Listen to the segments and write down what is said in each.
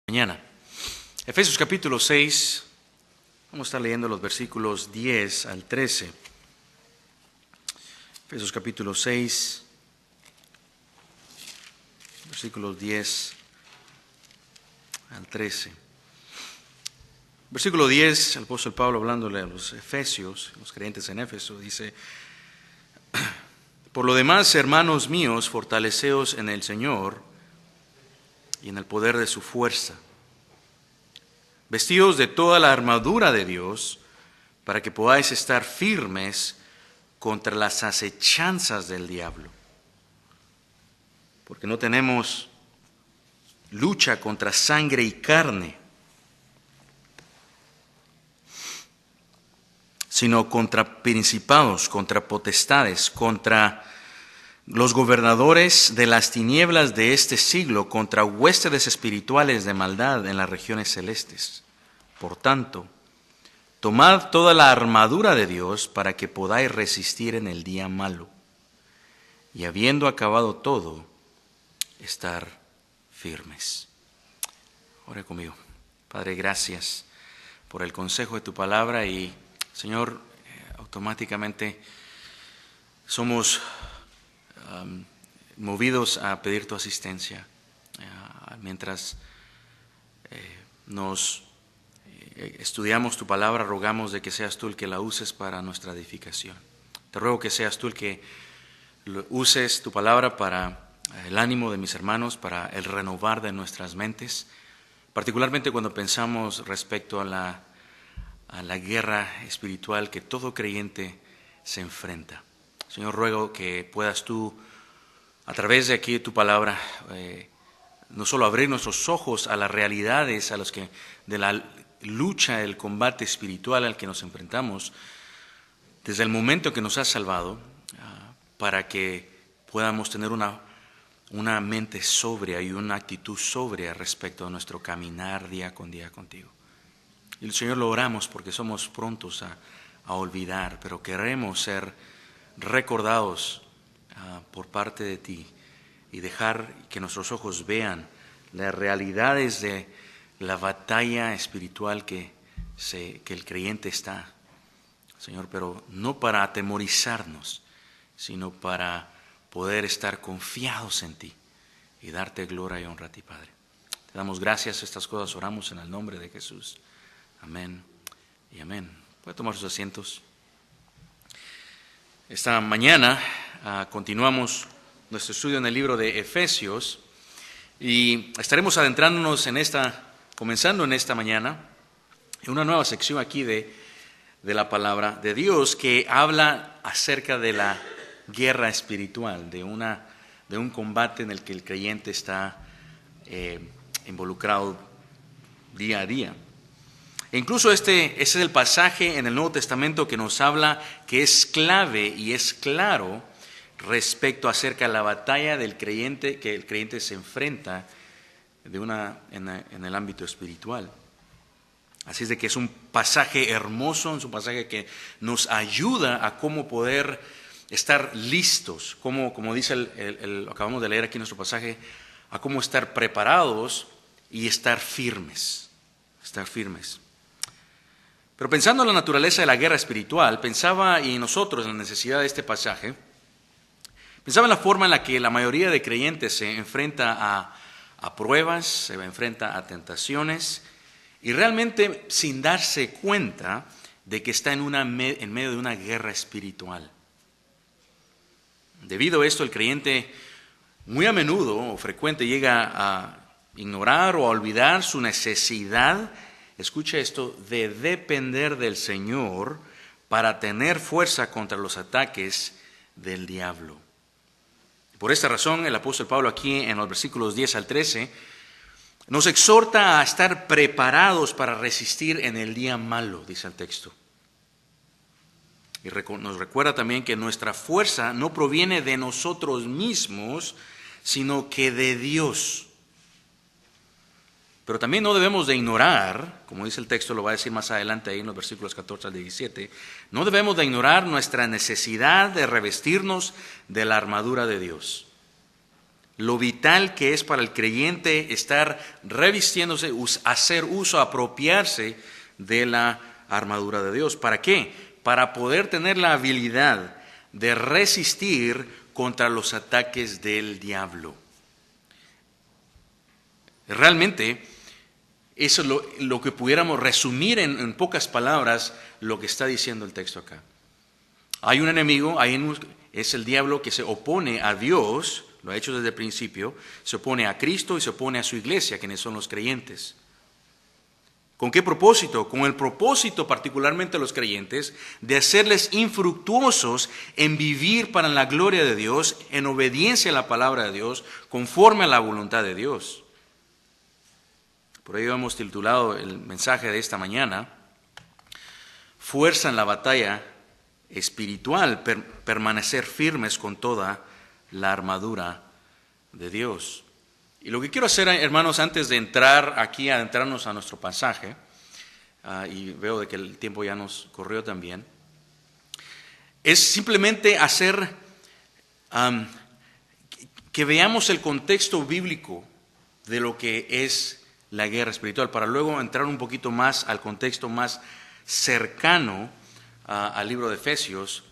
Mañana. Efesios capítulo 6, vamos a estar leyendo los versículos 10 al 13. Efesios capítulo 6, versículos 10 al 13. Versículo 10, el apóstol Pablo hablándole a los efesios, los creyentes en Éfeso, dice: Por lo demás, hermanos míos, fortaleceos en el Señor y en el poder de su fuerza. Vestíos de toda la armadura de Dios, para que podáis estar firmes contra las acechanzas del diablo. Porque no tenemos lucha contra sangre y carne, sino contra principados, contra potestades, contra los gobernadores de las tinieblas de este siglo, contra huestes espirituales de maldad en las regiones celestes. Por tanto, tomad toda la armadura de Dios para que podáis resistir en el día malo, y habiendo acabado todo, estar firmes. Ore conmigo. Padre, gracias por el consejo de tu palabra y, Señor, automáticamente somos movidos a pedir tu asistencia. Mientras nos estudiamos tu palabra, rogamos de que seas tú el que la uses para nuestra edificación. Te ruego que seas tú el que uses tu palabra para el ánimo de mis hermanos, para el renovar de nuestras mentes, particularmente cuando pensamos respecto a la guerra espiritual que todo creyente se enfrenta. Señor, ruego que puedas tú, a través de aquí tu palabra, no solo abrir nuestros ojos a las realidades de la lucha, el combate espiritual al que nos enfrentamos, desde el momento que nos has salvado, para que podamos tener una mente sobria y una actitud sobria respecto a nuestro caminar día con día contigo. Y el Señor lo oramos porque somos prontos a olvidar, pero queremos ser recordados por parte de ti y dejar que nuestros ojos vean las realidades de la batalla espiritual que el creyente está, Señor, pero no para atemorizarnos, sino para poder estar confiados en ti y darte gloria y honra a ti, Padre. Te damos gracias, estas cosas oramos en el nombre de Jesús. Amén y amén. Puede tomar sus asientos. Esta mañana continuamos nuestro estudio en el libro de Efesios y estaremos adentrándonos comenzando en esta mañana, en una nueva sección aquí de la palabra de Dios que habla acerca de la guerra espiritual, de un combate en el que el creyente está involucrado día a día. E incluso ese es el pasaje en el Nuevo Testamento que nos habla que es clave y es claro respecto acerca de la batalla del creyente, que el creyente se enfrenta en el ámbito espiritual. Así es de que es un pasaje hermoso, es un pasaje que nos ayuda a cómo poder estar listos, como dice lo acabamos de leer aquí en nuestro pasaje, a cómo estar preparados y estar firmes. Pero pensando en la naturaleza de la guerra espiritual, pensaba y nosotros en la necesidad de este pasaje, pensaba en la forma en la que la mayoría de creyentes se enfrenta a pruebas, se enfrenta a tentaciones y realmente sin darse cuenta de que está en medio de una guerra espiritual. Debido a esto, el creyente muy a menudo o frecuente llega a ignorar o a olvidar su necesidad, escucha esto, de depender del Señor para tener fuerza contra los ataques del diablo. Por esta razón, el apóstol Pablo aquí en los versículos 10 al 13 nos exhorta a estar preparados para resistir en el día malo, dice el texto. Y nos recuerda también que nuestra fuerza no proviene de nosotros mismos, sino que de Dios. Pero también no debemos de ignorar, como dice el texto, lo va a decir más adelante ahí en los versículos 14 al 17, no debemos de ignorar nuestra necesidad de revestirnos de la armadura de Dios. lo vital que es para el creyente estar revistiéndose, hacer uso, apropiarse de la armadura de Dios. ¿Para qué? Para poder tener la habilidad de resistir contra los ataques del diablo. Realmente, eso es lo que pudiéramos resumir en pocas palabras lo que está diciendo el texto acá. Hay un enemigo, es el diablo que se opone a Dios, lo ha hecho desde el principio, se opone a Cristo y se opone a su iglesia, quienes son los creyentes. ¿Con qué propósito? Con el propósito, particularmente a los creyentes, de hacerles infructuosos en vivir para la gloria de Dios, en obediencia a la palabra de Dios, conforme a la voluntad de Dios. Por ello hemos titulado el mensaje de esta mañana, Fuerza en la batalla espiritual, permanecer firmes con toda la armadura de Dios. Y lo que quiero hacer, hermanos, antes de entrar aquí, adentrarnos a nuestro pasaje, y veo de que el tiempo ya nos corrió también, es simplemente hacer que veamos el contexto bíblico de lo que es la guerra espiritual, para luego entrar un poquito más al contexto más cercano al libro de Efesios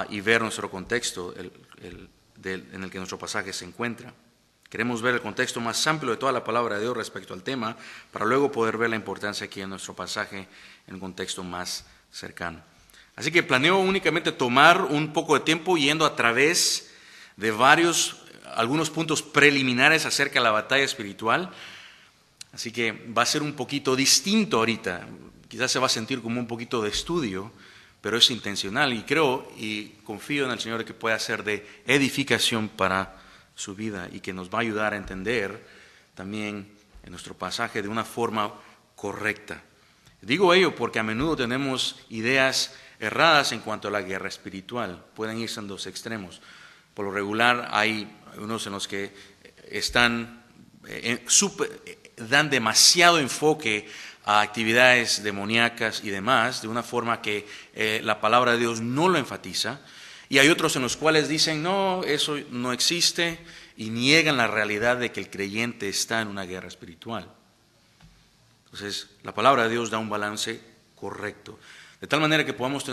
y ver nuestro contexto en el que nuestro pasaje se encuentra. Queremos ver el contexto más amplio de toda la palabra de Dios respecto al tema, para luego poder ver la importancia aquí en nuestro pasaje en un contexto más cercano. Así que planeo únicamente tomar un poco de tiempo yendo a través de algunos puntos preliminares acerca de la batalla espiritual. Así que va a ser un poquito distinto ahorita. Quizás se va a sentir como un poquito de estudio, pero es intencional y creo y confío en el Señor que pueda ser de edificación para su vida y que nos va a ayudar a entender también en nuestro pasaje de una forma correcta. Digo ello porque a menudo tenemos ideas erradas en cuanto a la guerra espiritual. Pueden irse en dos extremos. Por lo regular hay unos en los que dan demasiado enfoque a actividades demoníacas y demás, de una forma que la palabra de Dios no lo enfatiza. Y hay otros en los cuales dicen, no, eso no existe, y niegan la realidad de que el creyente está en una guerra espiritual. Entonces, la palabra de Dios da un balance correcto, de tal manera que podamos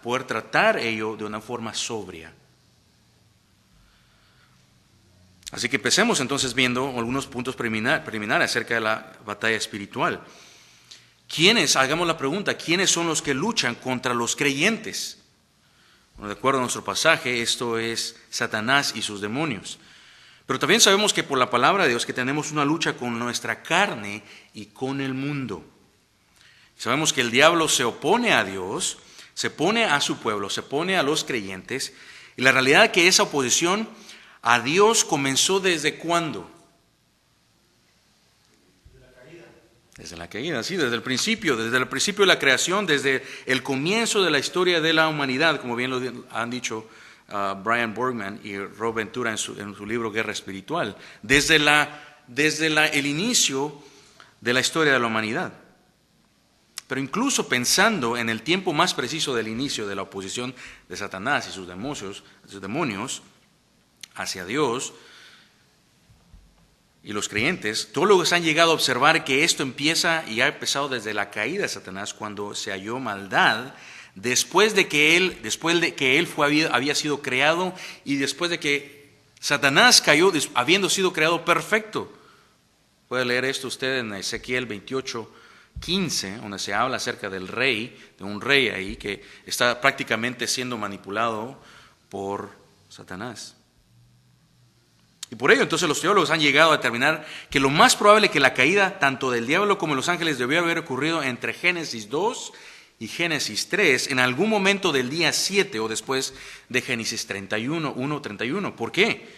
poder tratar ello de una forma sobria. Así que empecemos entonces viendo algunos puntos preliminares acerca de la batalla espiritual. Hagamos la pregunta, ¿quiénes son los que luchan contra los creyentes? Bueno, de acuerdo a nuestro pasaje, esto es Satanás y sus demonios. Pero también sabemos que por la palabra de Dios que tenemos una lucha con nuestra carne y con el mundo. Sabemos que el diablo se opone a Dios, se opone a su pueblo, se opone a los creyentes. Y la realidad es que esa oposición a Dios comenzó ¿desde cuándo? Desde la caída, sí, desde el principio de la creación, desde el comienzo de la historia de la humanidad, como bien lo han dicho Brian Borgman y Rob Ventura en su libro Guerra Espiritual, desde el inicio de la historia de la humanidad. Pero incluso pensando en el tiempo más preciso del inicio de la oposición de Satanás y sus demonios hacia Dios y los creyentes, teólogos han llegado a observar que esto empieza y ha empezado desde la caída de Satanás, cuando se halló maldad, después de que él había sido creado y después de que Satanás cayó, habiendo sido creado perfecto. Puede leer esto usted en Ezequiel 28:15, donde se habla acerca del rey, de un rey ahí que está prácticamente siendo manipulado por Satanás. Y por ello, entonces, los teólogos han llegado a determinar que lo más probable es que la caída tanto del diablo como de los ángeles debió haber ocurrido entre Génesis 2 y Génesis 3, en algún momento del día 7 o después de Génesis 1:31. ¿Por qué?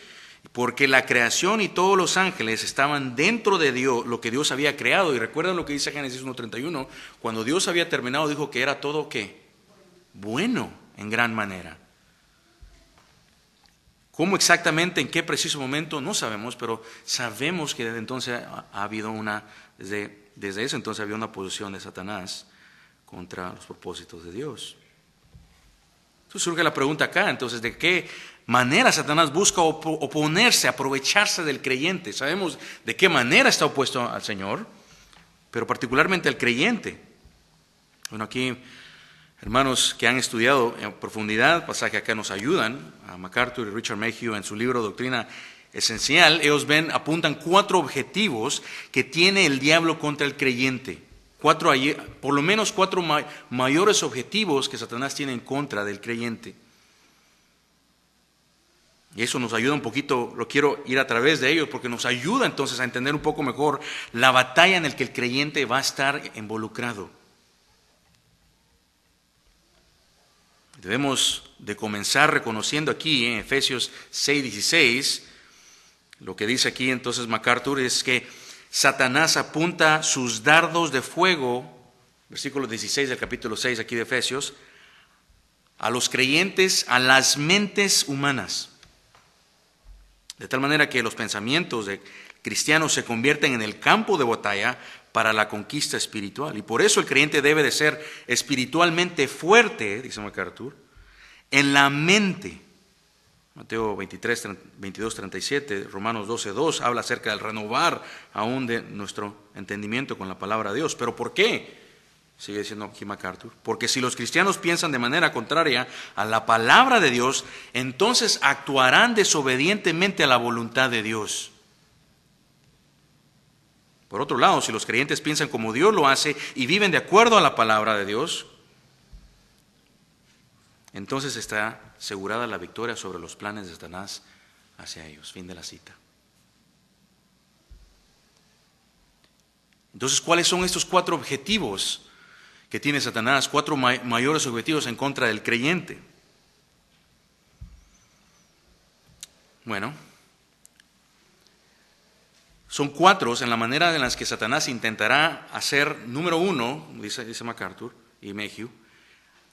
Porque la creación y todos los ángeles estaban dentro de Dios, lo que Dios había creado. Y recuerdan lo que dice Génesis 1:31, cuando Dios había terminado, dijo que era todo ¿qué? Bueno, en gran manera. ¿Cómo exactamente, en qué preciso momento? No sabemos, pero sabemos que desde entonces ha habido desde ese entonces había una oposición de Satanás contra los propósitos de Dios. Entonces surge la pregunta acá, entonces, ¿de qué manera Satanás busca oponerse, aprovecharse del creyente? Sabemos de qué manera está opuesto al Señor, pero particularmente al creyente. Bueno, aquí, hermanos que han estudiado en profundidad, pasaje acá nos ayudan, a MacArthur y Richard Mayhew en su libro Doctrina Esencial, ellos apuntan 4 objetivos que tiene el diablo contra el creyente. Por lo menos 4 mayores objetivos que Satanás tiene en contra del creyente. Y eso nos ayuda un poquito, lo quiero ir a través de ellos, porque nos ayuda entonces a entender un poco mejor la batalla en la que el creyente va a estar involucrado. Debemos de comenzar reconociendo aquí en Efesios 6:16, lo que dice aquí entonces MacArthur es que Satanás apunta sus dardos de fuego, versículo 16 del capítulo 6 aquí de Efesios, a los creyentes, a las mentes humanas. De tal manera que los pensamientos de cristianos se convierten en el campo de batalla para la conquista espiritual. Y por eso el creyente debe de ser espiritualmente fuerte, dice MacArthur, en la mente. Mateo 23, 22, 37, Romanos 12, 2 habla acerca del renovar aún de nuestro entendimiento con la palabra de Dios. ¿Pero por qué? Sigue diciendo aquí MacArthur. Porque si los cristianos piensan de manera contraria a la palabra de Dios, entonces actuarán desobedientemente a la voluntad de Dios. Por otro lado, si los creyentes piensan como Dios lo hace y viven de acuerdo a la palabra de Dios, entonces está asegurada la victoria sobre los planes de Satanás hacia ellos. Fin de la cita. Entonces, ¿cuáles son estos 4 objetivos que tiene Satanás? 4 mayores objetivos en contra del creyente. Bueno, son 4 en la manera en las que Satanás intentará hacer, número 1, dice MacArthur y Mayhew,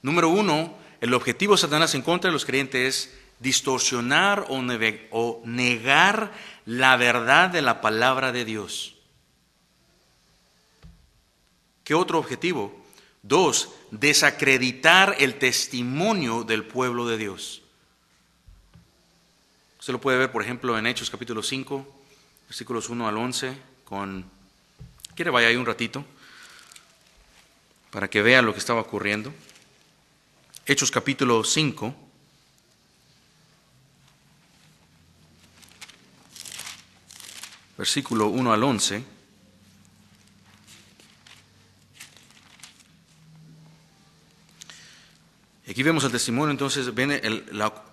número 1, el objetivo de Satanás en contra de los creyentes es distorsionar o negar la verdad de la palabra de Dios. ¿Qué otro objetivo? 2, desacreditar el testimonio del pueblo de Dios. Usted lo puede ver, por ejemplo, en Hechos capítulo 5, versículos 1 al 11, ¿quiere vaya ahí un ratito? Para que vea lo que estaba ocurriendo. Hechos capítulo 5, versículo 1 al 11. Aquí vemos el testimonio, entonces ven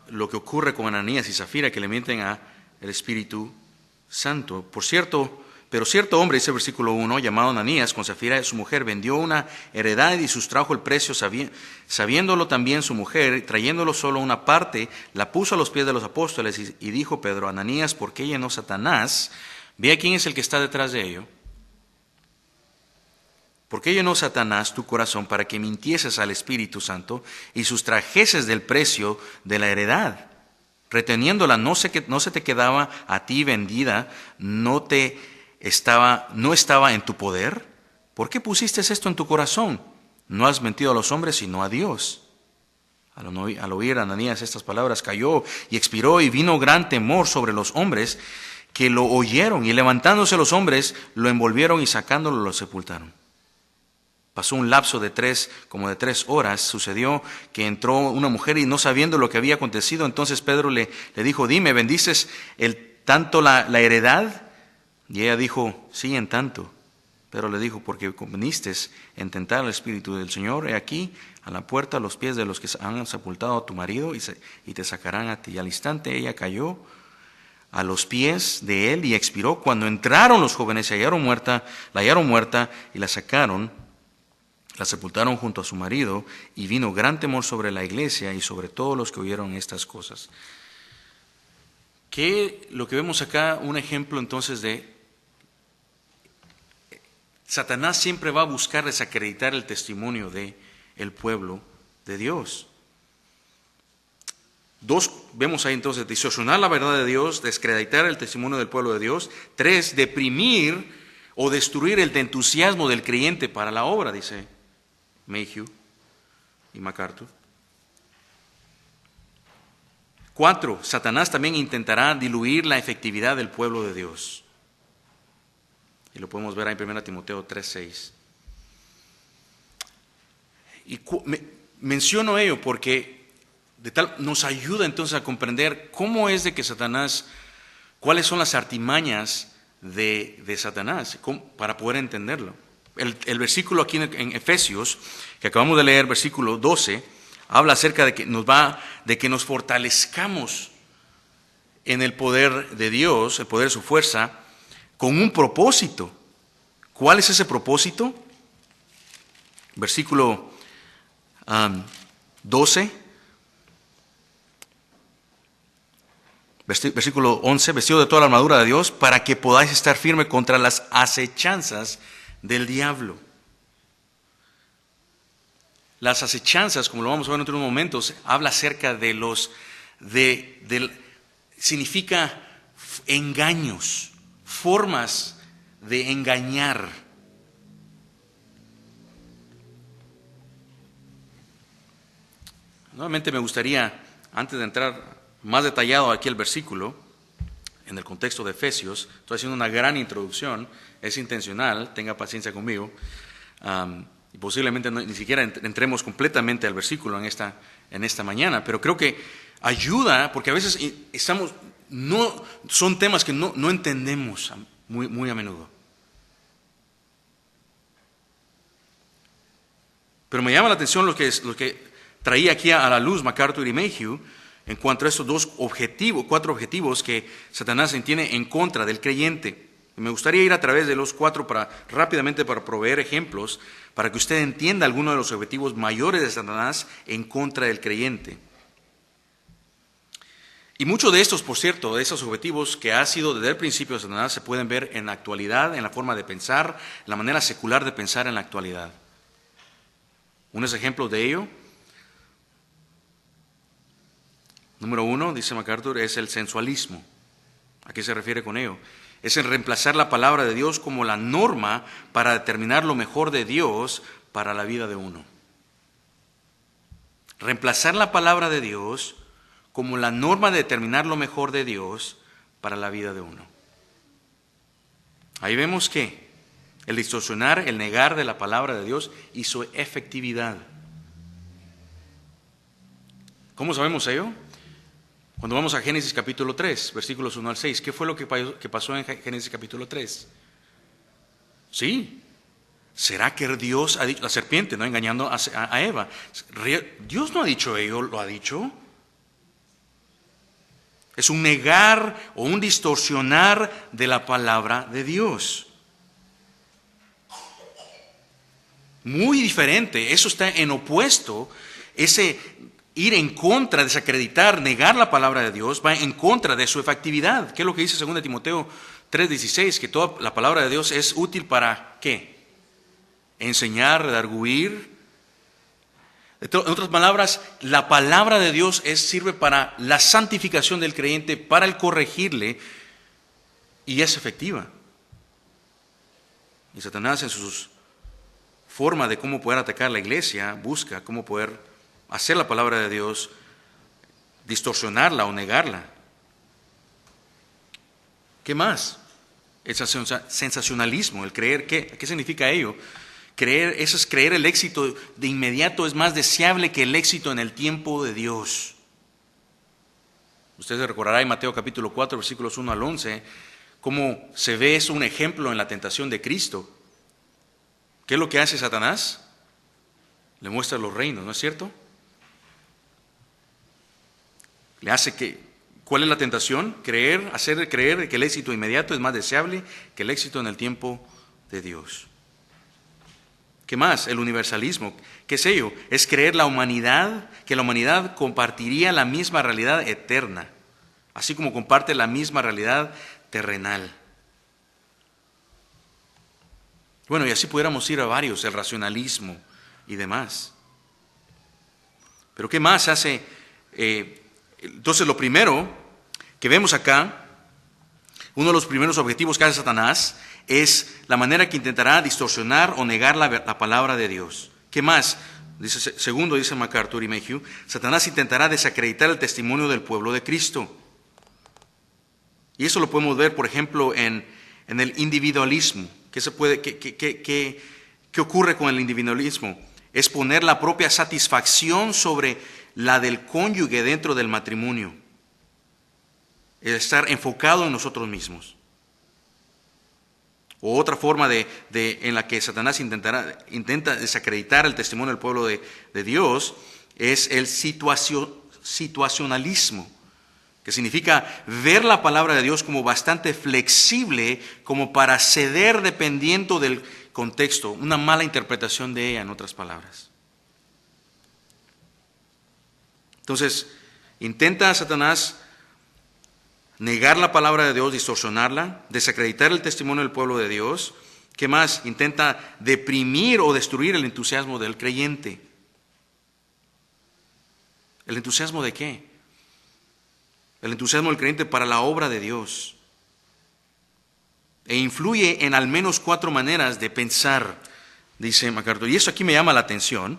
lo que ocurre con Ananías y Zafira, que le mienten al Espíritu Santo. Pero cierto hombre, dice el versículo 1, llamado Ananías, con Zafira su mujer, vendió una heredad y sustrajo el precio, sabiéndolo también su mujer, trayéndolo solo una parte, la puso a los pies de los apóstoles y dijo Pedro, Ananías, ¿por qué llenó Satanás? Ve quién es el que está detrás de ello. ¿Por qué llenó Satanás tu corazón para que mintieses al Espíritu Santo y sustrajeses del precio de la heredad? Reteniéndola, no se te quedaba a ti vendida, no estaba en tu poder. ¿Por qué pusiste esto en tu corazón? No has mentido a los hombres, sino a Dios. Al oír Ananías estas palabras, cayó y expiró, y vino gran temor sobre los hombres que lo oyeron. Y levantándose los hombres, lo envolvieron y sacándolo lo sepultaron. Pasó un lapso de 3 horas. Sucedió que entró una mujer y no sabiendo lo que había acontecido, entonces Pedro le dijo, dime, ¿bendices tanto la heredad? Y ella dijo, sí, en tanto. Pedro le dijo, porque viniste en tentar al Espíritu del Señor, he aquí a la puerta a los pies de los que han sepultado a tu marido y te sacarán a ti. Y al instante ella cayó a los pies de él y expiró. Cuando entraron los jóvenes la hallaron muerta y la sacaron, la sepultaron junto a su marido, y vino gran temor sobre la iglesia y sobre todos los que oyeron estas cosas. Lo que vemos acá, un ejemplo entonces de Satanás siempre va a buscar desacreditar el testimonio del pueblo de Dios. 2, vemos ahí entonces, distorsionar la verdad de Dios, desacreditar el testimonio del pueblo de Dios. 3, deprimir o destruir el entusiasmo del creyente para la obra, dice Mayhew y MacArthur. 4, Satanás también intentará diluir la efectividad del pueblo de Dios. Y lo podemos ver ahí en 1 Timoteo 3:6. Y menciono ello porque nos ayuda entonces a comprender cómo es de que Satanás, cuáles son las artimañas de Satanás, para poder entenderlo. El versículo aquí en Efesios, que acabamos de leer, versículo 12, habla acerca de que nos fortalezcamos en el poder de Dios, el poder de su fuerza, con un propósito. ¿Cuál es ese propósito? Versículo 12, versículo 11, vestido de toda la armadura de Dios, para que podáis estar firme contra las acechanzas del diablo. Las acechanzas, como lo vamos a ver en otros momentos, habla acerca de significa engaños, formas de engañar. Nuevamente me gustaría, antes de entrar más detallado aquí el versículo, en el contexto de Efesios, estoy haciendo una gran introducción, es intencional, tenga paciencia conmigo, y posiblemente ni siquiera entremos completamente al versículo en esta mañana, pero creo que ayuda, porque a veces son temas que no entendemos muy a menudo. Pero me llama la atención lo que traía aquí a la luz MacArthur y Mayhew en cuanto a estos 4 objetivos que Satanás tiene en contra del creyente. Y me gustaría ir a través de los 4 rápidamente para proveer ejemplos, para que usted entienda algunos de los objetivos mayores de Satanás en contra del creyente. Y muchos de estos, por cierto, de esos objetivos que ha sido desde el principio de Satanás, se pueden ver en la actualidad, en la forma de pensar, en la manera secular de pensar en la actualidad. Unos ejemplos de ello. Número 1, dice MacArthur, es el sensualismo. ¿A qué se refiere con ello? Es el reemplazar la palabra de Dios como la norma para determinar lo mejor de Dios para la vida de uno. Reemplazar la palabra de Dios como la norma de determinar lo mejor de Dios para la vida de uno. Ahí vemos que el distorsionar, el negar de la palabra de Dios y su efectividad. ¿Cómo sabemos ello? Cuando vamos a Génesis capítulo 3, versículos 1 al 6, ¿qué fue lo que pasó en Génesis capítulo 3? Sí, ¿será que Dios ha dicho, la serpiente, no engañando a Eva? Dios no ha dicho ello, ¿lo ha dicho? Es un negar o un distorsionar de la palabra de Dios. Muy diferente, eso está en opuesto, ese ir en contra, desacreditar, negar la palabra de Dios, va en contra de su efectividad. ¿Qué es lo que dice 2 Timoteo 3:16? Que toda la palabra de Dios es útil para ¿qué? Enseñar, redarguir. En otras palabras, la palabra de Dios sirve para la santificación del creyente, para el corregirle, y es efectiva. Y Satanás, en su forma de cómo poder atacar la iglesia, busca cómo poder hacer la palabra de Dios, distorsionarla o negarla. ¿Qué más? El sensacionalismo, el creer. ¿Qué significa ello? Eso es creer el éxito de inmediato es más deseable que el éxito en el tiempo de Dios. Usted se recordará en Mateo capítulo 4, versículos 1 al 11, cómo se ve eso un ejemplo en la tentación de Cristo. ¿Qué es lo que hace Satanás? Le muestra los reinos, ¿no es cierto? Le hace ¿cuál es la tentación? Hacer creer que el éxito inmediato es más deseable que el éxito en el tiempo de Dios. ¿Qué más? El universalismo. ¿Qué es ello? Es creer que la humanidad compartiría la misma realidad eterna, así como comparte la misma realidad terrenal. Bueno, y así pudiéramos ir a varios, el racionalismo y demás. Pero ¿qué más hace? Entonces lo primero que vemos acá, uno de los primeros objetivos que hace Satanás es la manera que intentará distorsionar o negar la palabra de Dios. ¿Qué más? Segundo, dice MacArthur y Mayhew, Satanás intentará desacreditar el testimonio del pueblo de Cristo. Y eso lo podemos ver, por ejemplo, en el individualismo. ¿Qué ocurre con el individualismo? Es poner la propia satisfacción sobre la del cónyuge dentro del matrimonio. El estar enfocado en nosotros mismos. O otra forma en la que Satanás intenta desacreditar el testimonio del pueblo de Dios es el situacionalismo, que significa ver la palabra de Dios como bastante flexible, como para ceder dependiendo del contexto, una mala interpretación de ella, en otras palabras. Entonces, intenta Satanás negar la palabra de Dios, distorsionarla, desacreditar el testimonio del pueblo de Dios. ¿Qué más? Intenta deprimir o destruir el entusiasmo del creyente. ¿El entusiasmo de qué? El entusiasmo del creyente para la obra de Dios. E influye en al menos 4 maneras de pensar, dice MacArthur. Y eso aquí me llama la atención.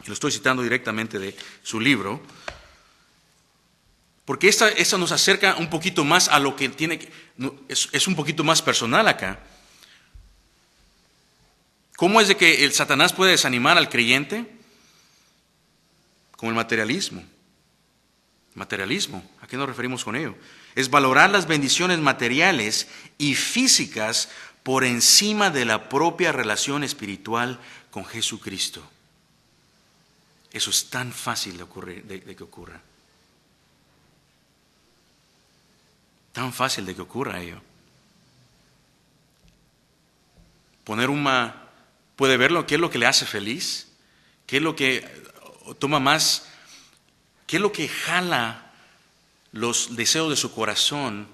Lo estoy citando directamente de su libro. Porque esta nos acerca un poquito más a lo que es un poquito más personal acá. ¿Cómo es de que el Satanás puede desanimar al creyente? Con el materialismo. Materialismo, ¿a qué nos referimos con ello? Es valorar las bendiciones materiales y físicas por encima de la propia relación espiritual con Jesucristo. Eso es tan fácil de que ocurra. Tan fácil de que ocurra ello. Puede verlo, qué es lo que le hace feliz, qué es lo que toma más, qué es lo que jala los deseos de su corazón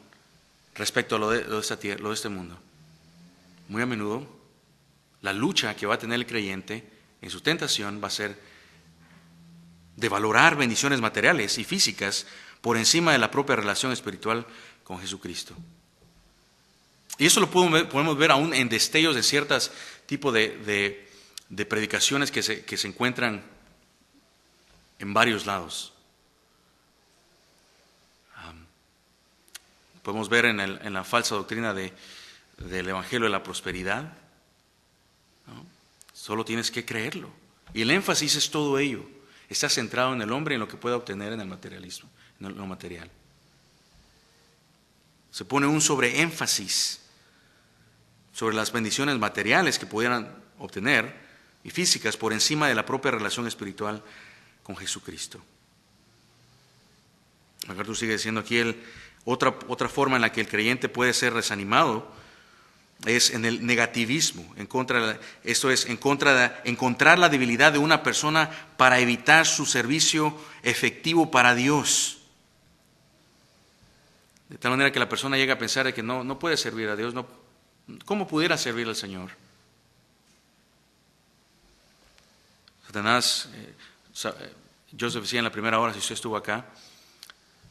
respecto a lo de esta tierra, lo de este mundo. Muy a menudo, la lucha que va a tener el creyente en su tentación va a ser de valorar bendiciones materiales y físicas por encima de la propia relación espiritual con Jesucristo. Y eso lo podemos ver aún en destellos de ciertos tipos de predicaciones que se encuentran en varios lados. Podemos ver en la falsa doctrina del Evangelio de la prosperidad, ¿no? Solo tienes que creerlo. Y el énfasis es todo ello. Está centrado en el hombre y en lo que pueda obtener en el materialismo, en lo material. Se pone un sobreénfasis sobre las bendiciones materiales que pudieran obtener y físicas por encima de la propia relación espiritual con Jesucristo. MacArthur sigue diciendo aquí otra forma en la que el creyente puede ser desanimado es en el negativismo, esto es, en contra de encontrar la debilidad de una persona para evitar su servicio efectivo para Dios. De tal manera que la persona llega a pensar de que no puede servir a Dios, ¿cómo pudiera servir al Señor? Satanás, Joseph decía en la primera hora, si usted estuvo acá,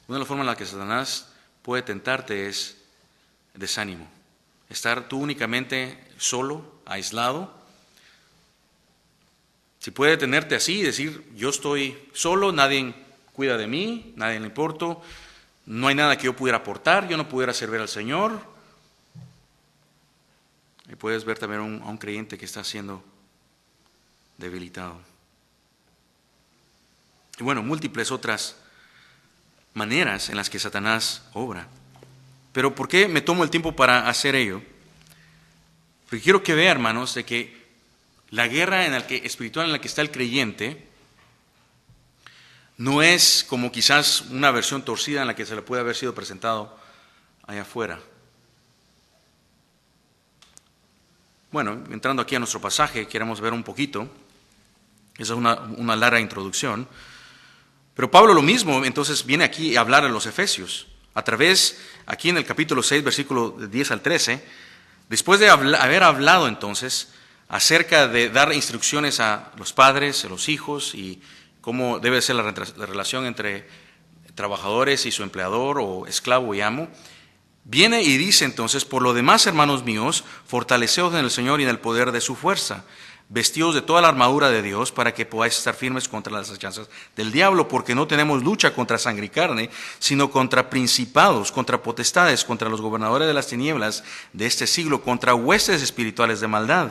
una de las formas en las que Satanás puede tentarte es desánimo. Estar tú únicamente solo, aislado. Si puede tenerte así y decir, yo estoy solo, nadie cuida de mí, nadie le importo, no hay nada que yo pudiera aportar, yo no pudiera servir al Señor. Y puedes ver también a un creyente que está siendo debilitado. Y bueno, múltiples otras maneras en las que Satanás obra. Pero ¿por qué me tomo el tiempo para hacer ello? Porque quiero que vea, hermanos, de que la guerra espiritual en la que está el creyente no es como quizás una versión torcida en la que se le puede haber sido presentado allá afuera. Bueno, entrando aquí a nuestro pasaje, queremos ver un poquito. Esa es una larga introducción. Pero Pablo lo mismo, entonces viene aquí a hablar a los Efesios. Aquí en el capítulo 6, versículo 10 al 13, después de haber hablado entonces acerca de dar instrucciones a los padres, a los hijos y cómo debe ser la relación entre trabajadores y su empleador o esclavo y amo, Viene y dice entonces: por lo demás, hermanos míos, fortaleceos en el Señor y en el poder de su fuerza. Vestíos de toda la armadura de Dios para que podáis estar firmes contra las acechanzas del diablo, porque no tenemos lucha contra sangre y carne, sino contra principados, contra potestades, contra los gobernadores de las tinieblas de este siglo, contra huestes espirituales de maldad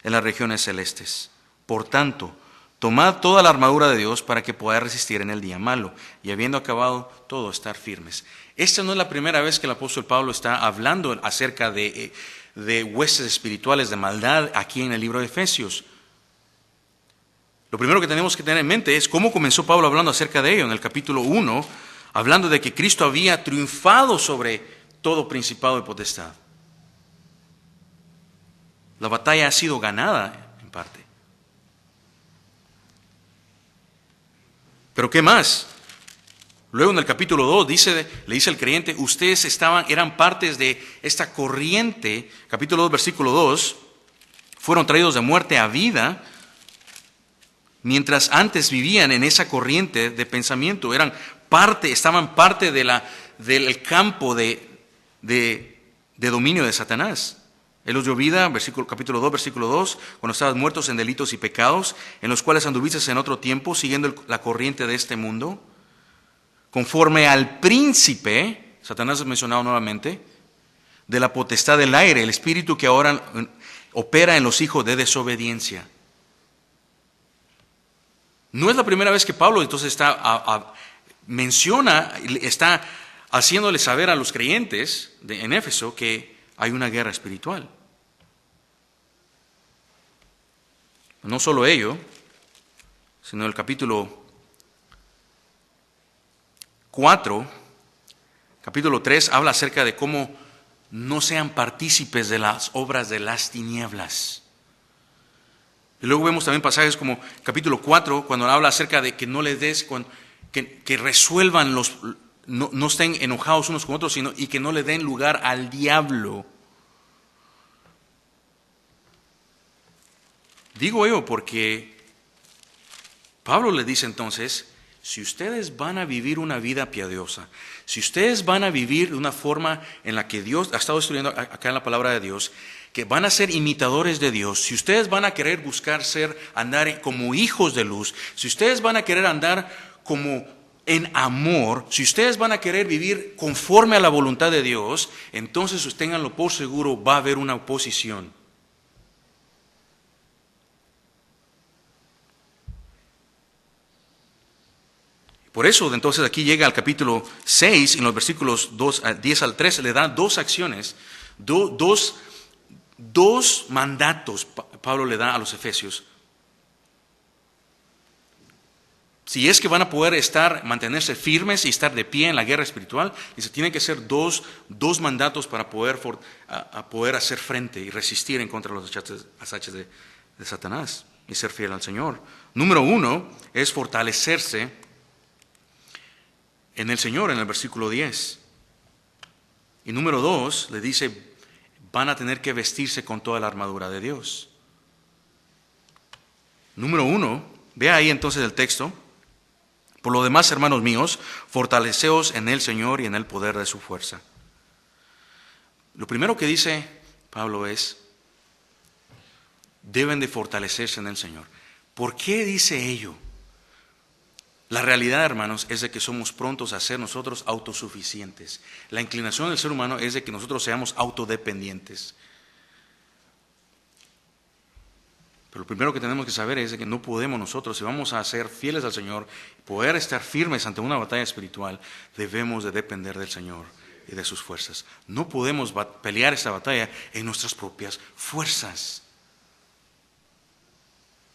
en las regiones celestes. Por tanto, tomad toda la armadura de Dios para que podáis resistir en el día malo, y habiendo acabado todo, estar firmes. Esta no es la primera vez que el apóstol Pablo está hablando acerca de huestes espirituales de maldad aquí en el libro de Efesios. Lo primero que tenemos que tener en mente es cómo comenzó Pablo hablando acerca de ello en el capítulo 1, hablando de que Cristo había triunfado sobre todo principado y potestad. La batalla ha sido ganada en parte. Pero ¿qué más? Luego en el capítulo 2 le dice al creyente: ustedes eran partes de esta corriente. Capítulo 2, versículo 2: fueron traídos de muerte a vida, mientras antes vivían en esa corriente de pensamiento. Estaban parte del campo de dominio de Satanás. Él os dio vida, capítulo 2, versículo 2, cuando estabas muertos en delitos y pecados, en los cuales anduviste en otro tiempo, siguiendo la corriente de este mundo, conforme al príncipe, Satanás es mencionado nuevamente, de la potestad del aire, el espíritu que ahora opera en los hijos de desobediencia. No es la primera vez que Pablo entonces está haciéndole saber a los creyentes en Éfeso que hay una guerra espiritual. No solo ello, sino el capítulo 4, capítulo 3, habla acerca de cómo no sean partícipes de las obras de las tinieblas. Y luego vemos también pasajes como capítulo 4, cuando habla acerca de que no les des, que resuelvan no estén enojados unos con otros, y que no le den lugar al diablo. Digo yo porque Pablo le dice entonces: si ustedes van a vivir una vida piadosa, si ustedes van a vivir de una forma en la que Dios ha estado estudiando acá en la palabra de Dios, que van a ser imitadores de Dios, si ustedes van a querer buscar andar como hijos de luz, si ustedes van a querer andar como en amor, si ustedes van a querer vivir conforme a la voluntad de Dios, entonces ténganlo por seguro, va a haber una oposición. Por eso, entonces, aquí llega al capítulo 6, en los versículos 10 al 13, le da dos acciones, dos mandatos Pablo le da a los efesios. Si es que van a poder mantenerse firmes y estar de pie en la guerra espiritual, dice, tienen que ser dos mandatos para poder hacer frente y resistir en contra de los achaques de Satanás y ser fiel al Señor. Número 1 es fortalecerse en el Señor, en el versículo 10. Y número 2 le dice: van a tener que vestirse con toda la armadura de Dios. Número 1, vea ahí entonces el texto: por lo demás, hermanos míos, fortaleceos en el Señor y en el poder de su fuerza. Lo primero que dice Pablo es: deben de fortalecerse en el Señor. ¿Por qué dice ello? La realidad, hermanos, es de que somos prontos a ser nosotros autosuficientes. La inclinación del ser humano es de que nosotros seamos autodependientes. Pero lo primero que tenemos que saber es de que no podemos nosotros, si vamos a ser fieles al Señor, poder estar firmes ante una batalla espiritual, debemos de depender del Señor y de sus fuerzas. No podemos pelear esta batalla en nuestras propias fuerzas.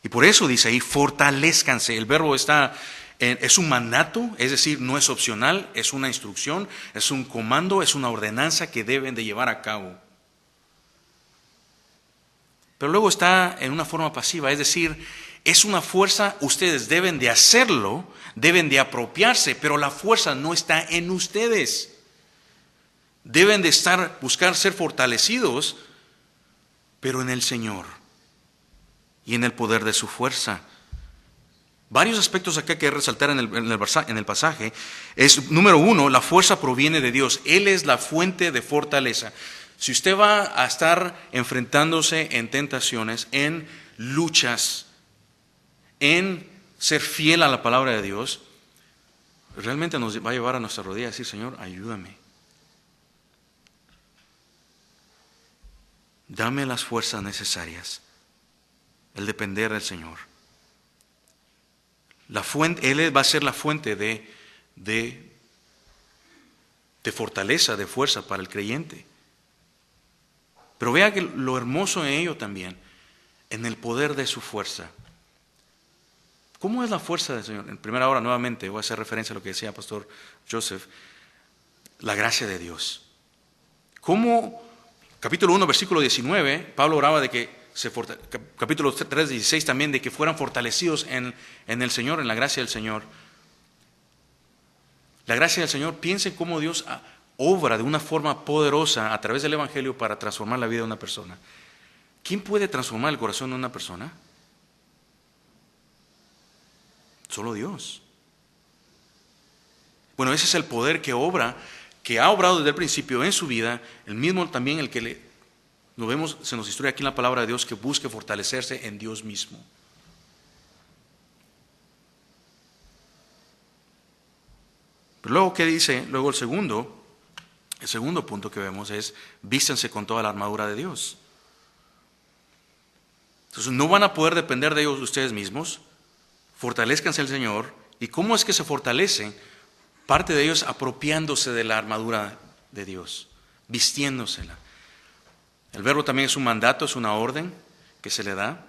Y por eso dice ahí: fortalezcanse. El verbo es un mandato, es decir, no es opcional, es una instrucción, es un comando, es una ordenanza que deben de llevar a cabo. Pero luego está en una forma pasiva, es decir, es una fuerza, ustedes deben de hacerlo, deben de apropiarse, pero la fuerza no está en ustedes. Deben de buscar ser fortalecidos, pero en el Señor y en el poder de su fuerza. Varios aspectos acá que hay que resaltar en el pasaje es, número uno, la fuerza proviene de Dios. Él es la fuente de fortaleza. Si usted va a estar enfrentándose en tentaciones, en luchas, en ser fiel a la palabra de Dios, realmente nos va a llevar a nuestra rodilla a decir, Señor, ayúdame. Dame las fuerzas necesarias. El depender del Señor. La fuente, Él va a ser la fuente de fortaleza, de fuerza para el creyente. Pero vea que lo hermoso en ello también, en el poder de su fuerza. ¿Cómo es la fuerza del Señor? En primera hora, nuevamente, voy a hacer referencia a lo que decía Pastor Joseph, la gracia de Dios. ¿Cómo? Capítulo 1, versículo 19, Pablo oraba de que capítulo 3, 16 también, de que fueran fortalecidos en el Señor, en la gracia del Señor. La gracia del Señor, piensen cómo Dios obra de una forma poderosa a través del Evangelio para transformar la vida de una persona. ¿Quién puede transformar el corazón de una persona? Solo Dios. Bueno, ese es el poder que obra, que ha obrado desde el principio en su vida, el mismo también el que lo vemos, se nos instruye aquí en la palabra de Dios, que busque fortalecerse en Dios mismo. Pero luego, ¿qué dice? Luego el segundo punto que vemos es, vístanse con toda la armadura de Dios. Entonces, no van a poder depender de ellos ustedes mismos, fortalezcanse al Señor. ¿Y cómo es que se fortalecen? Parte de ellos apropiándose de la armadura de Dios, vistiéndosela. El verbo también es un mandato, es una orden que se le da.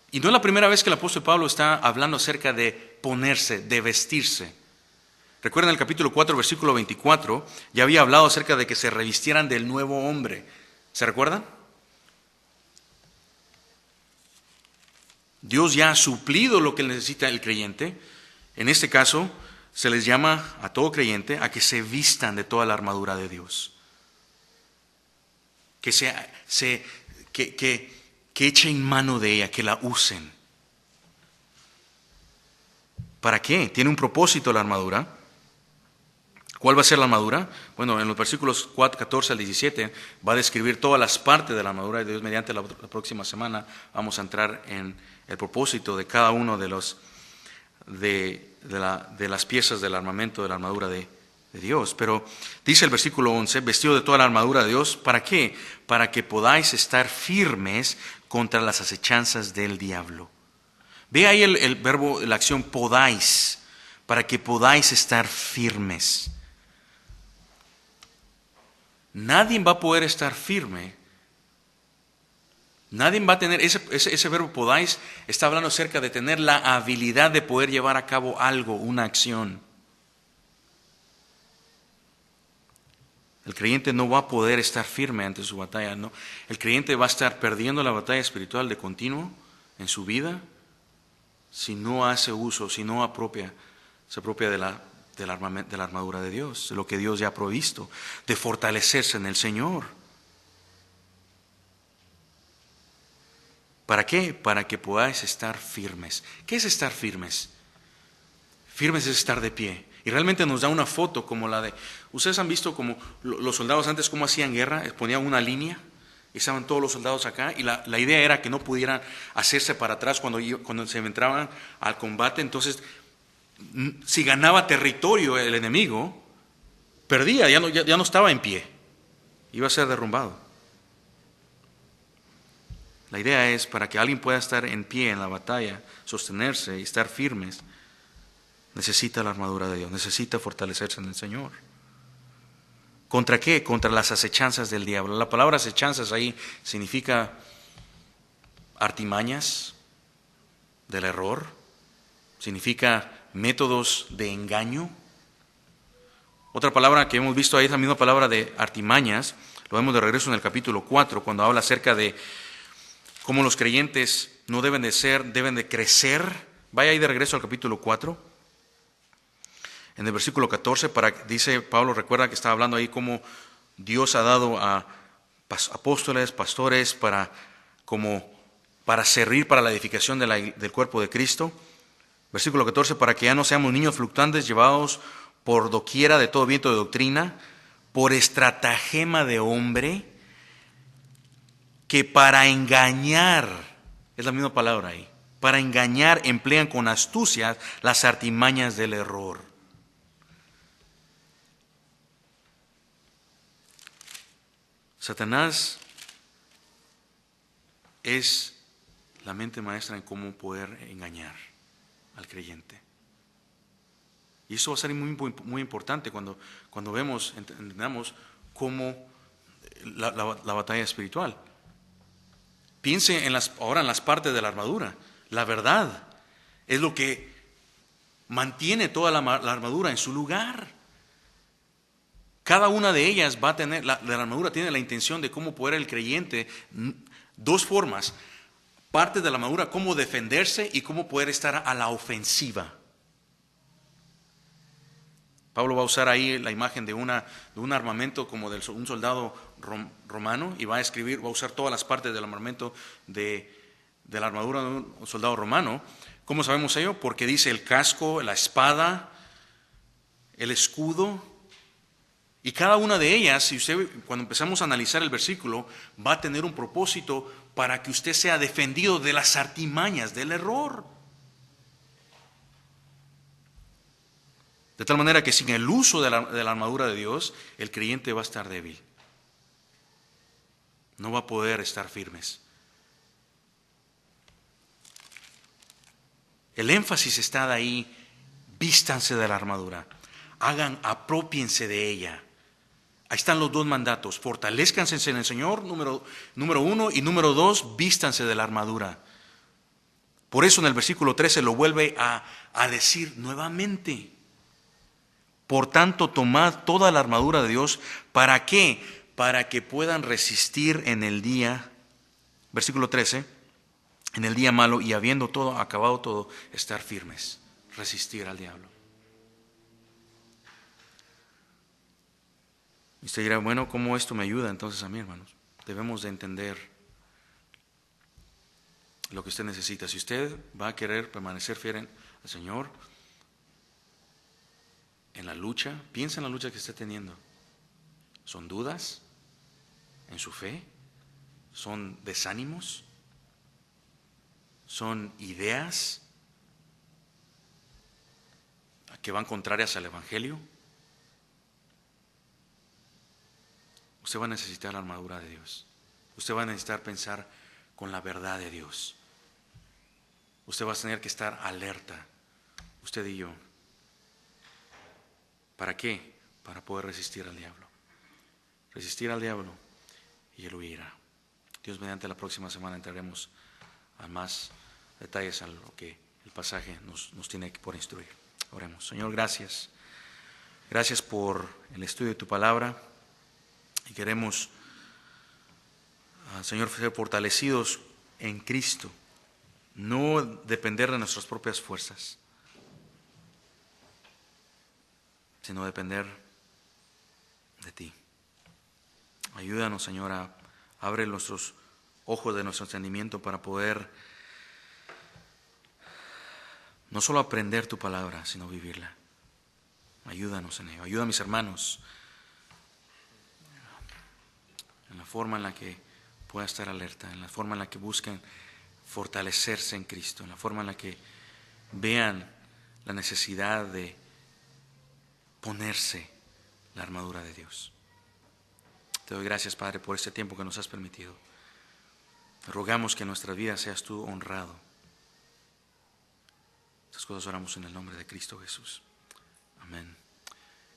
Y no es la primera vez que el apóstol Pablo está hablando acerca de ponerse, de vestirse. Recuerden el capítulo 4, versículo 24, ya había hablado acerca de que se revistieran del nuevo hombre. ¿Se recuerdan? Dios ya ha suplido lo que necesita el creyente. En este caso, se les llama a todo creyente a que se vistan de toda la armadura de Dios. Que echen mano de ella, que la usen. ¿Para qué? Tiene un propósito la armadura. ¿Cuál va a ser la armadura? Bueno, en los versículos 14 al 17 va a describir todas las partes de la armadura de Dios. Mediante la próxima semana vamos a entrar en el propósito de cada uno de las piezas del armamento de la armadura de Dios. Pero dice el versículo 11, vestido de toda la armadura de Dios, ¿para qué? Para que podáis estar firmes contra las acechanzas del diablo. Ve ahí el verbo, la acción podáis, para que podáis estar firmes. Nadie va a poder estar firme. Nadie va a tener, ese verbo podáis está hablando acerca de tener la habilidad de poder llevar a cabo algo, una acción. El creyente no va a poder estar firme ante su batalla, no. El creyente va a estar perdiendo la batalla espiritual de continuo en su vida si no hace uso, si no se apropia de la armadura de Dios, de lo que Dios ya ha provisto, de fortalecerse en el Señor. ¿Para qué? Para que podáis estar firmes. ¿Qué es estar firmes? Firmes es estar de pie. Y realmente nos da una foto como la de... Ustedes han visto como los soldados antes cómo hacían guerra, ponían una línea y estaban todos los soldados acá, y la idea era que no pudieran hacerse para atrás cuando se entraban al combate. Entonces, si ganaba territorio el enemigo, perdía, ya no estaba en pie, iba a ser derrumbado. La idea es, para que alguien pueda estar en pie en la batalla, sostenerse y estar firmes, necesita la armadura de Dios, necesita fortalecerse en el Señor. ¿Contra qué? Contra las acechanzas del diablo. La palabra acechanzas ahí significa artimañas del error, significa métodos de engaño. Otra palabra que hemos visto ahí es la misma palabra de artimañas, lo vemos de regreso en el capítulo 4, cuando habla acerca de cómo los creyentes no deben de crecer. Vaya ahí de regreso al capítulo 4. En el versículo 14, dice Pablo, recuerda que estaba hablando ahí cómo Dios ha dado a apóstoles, pastores, para como para servir para la edificación del cuerpo de Cristo. Versículo 14, para que ya no seamos niños fluctuantes llevados por doquiera de todo viento de doctrina, por estratagema de hombre, que para engañar, es la misma palabra ahí, para engañar emplean con astucia las artimañas del error. Satanás es la mente maestra en cómo poder engañar al creyente. Y eso va a ser muy importante cuando entendamos cómo la batalla espiritual. Piense ahora en las partes de la armadura. La verdad es lo que mantiene toda la armadura en su lugar. Cada una de ellas va a tener, la armadura tiene la intención de cómo poder el creyente, dos formas. Parte de la armadura, cómo defenderse y cómo poder estar a la ofensiva. Pablo va a usar ahí la imagen de un armamento como de un soldado romano y va a usar todas las partes del armamento de la armadura de un soldado romano. ¿Cómo sabemos ello? Porque dice el casco, la espada, el escudo, y cada una de ellas, si usted, cuando empezamos a analizar el versículo, va a tener un propósito para que usted sea defendido de las artimañas del error. De tal manera que sin el uso de la armadura de Dios, el creyente va a estar débil. No va a poder estar firmes. El énfasis está de ahí, vístanse de la armadura, apropiense de ella. Ahí están los dos mandatos, fortalezcanse en el Señor, número 1, y número 2, vístanse de la armadura. Por eso en el versículo 13 lo vuelve a decir nuevamente. Por tanto, tomad toda la armadura de Dios. ¿Para qué? Para que puedan resistir en el día, versículo 13, en el día malo, y habiendo acabado todo, estar firmes, resistir al diablo. Y usted dirá, bueno, ¿cómo esto me ayuda entonces a mí, hermanos? Debemos de entender lo que usted necesita. Si usted va a querer permanecer fiel al Señor, en la lucha, piensa en la lucha que esté teniendo. ¿Son dudas en su fe? ¿Son desánimos? ¿Son ideas que van contrarias al Evangelio? Usted va a necesitar la armadura de Dios. Usted va a necesitar pensar con la verdad de Dios. Usted va a tener que estar alerta, usted y yo. ¿Para qué? Para poder resistir al diablo. Resistir al diablo y él huirá. Dios, mediante la próxima semana entraremos a más detalles a lo que el pasaje nos tiene por instruir. Oremos. Señor, gracias. Gracias por el estudio de tu palabra. Y queremos, Señor, ser fortalecidos en Cristo. No depender de nuestras propias fuerzas, sino depender de ti. Ayúdanos, Señor, abre nuestros ojos de nuestro entendimiento para poder no solo aprender tu palabra, sino vivirla. Ayúdanos en ello. Ayuda a mis hermanos en la forma en la que pueda estar alerta, en la forma en la que busquen fortalecerse en Cristo, en la forma en la que vean la necesidad de ponerse la armadura de Dios. Te doy gracias, Padre, por este tiempo que nos has permitido. Rogamos que en nuestra vida seas tú honrado. Estas cosas oramos en el nombre de Cristo Jesús. Amén.